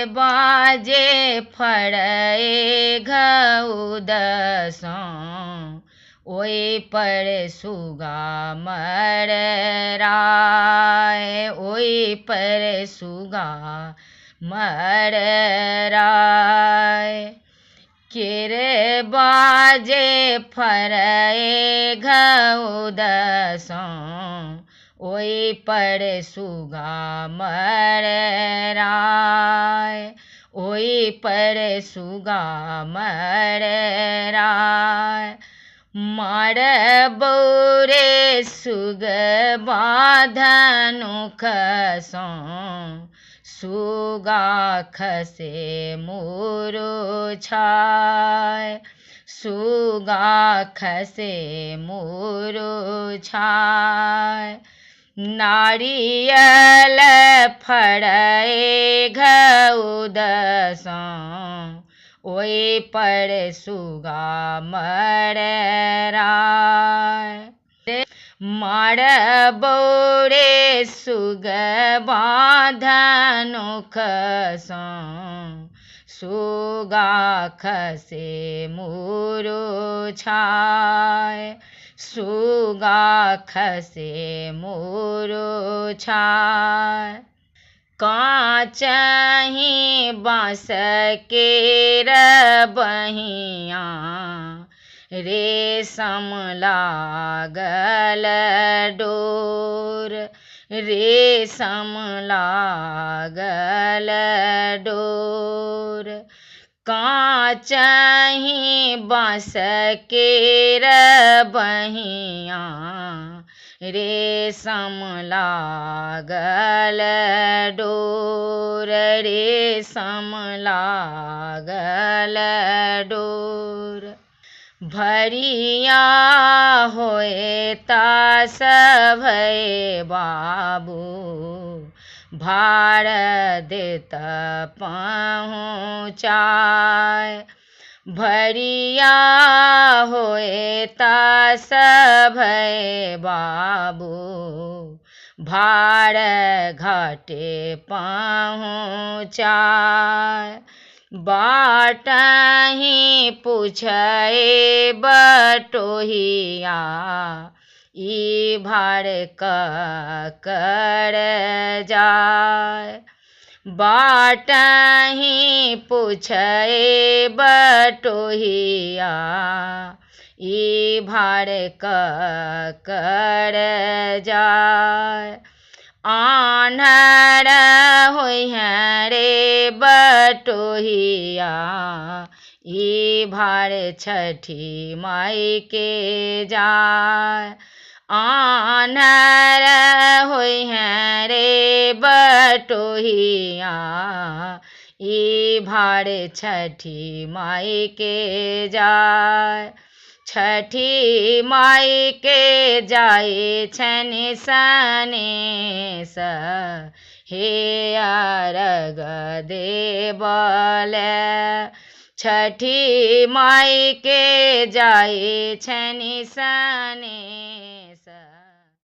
बाजे फड़े घउदसों, ओई पर सुगा मरराय, ओई पर सुगा मरराय। केरे बाजे फरए घउदसों, ओई पर सुगा मरराय, ओई पर सुगा मरराय। मार बौरे सुग बाधनुख सों, सुगा खसे मुरुछाय, सुगा खसे मुरुछाय। नारियल फड़े घउदसों, ओई पर सुगा मरराय। मार बौरे सुग बाधनुख सों, सुगा खसे मुरुछाय, सुगा खसे मुरुछाय। काचहि बाँस केर बहिया, रेशम लागल डोर, रेशम लागल डोर। काचहि बाँस केर बहिया, रेशम लागल डोर, रेशम लागल डोर। भरिया होए तास भय बाबू, भार देत पहुँचाय। भरिया होए तास भय बाबू, भार घाटे पहुँचाय। बाटहि पूछे बटोहिया, ई भार ककर जाय। बाटहि पूछे बटोहिया, ई भार ककर जाय। आन्हर होइहें रे बटोहिया, ई भार छठी माई के जाय। आन्हर होइहें रे बटोहिया, ई भार छठी माई के जाय। छठी माई के जाए छनि सनेस, हे अरग देबले। छठी माई के जाए छनि सनेस।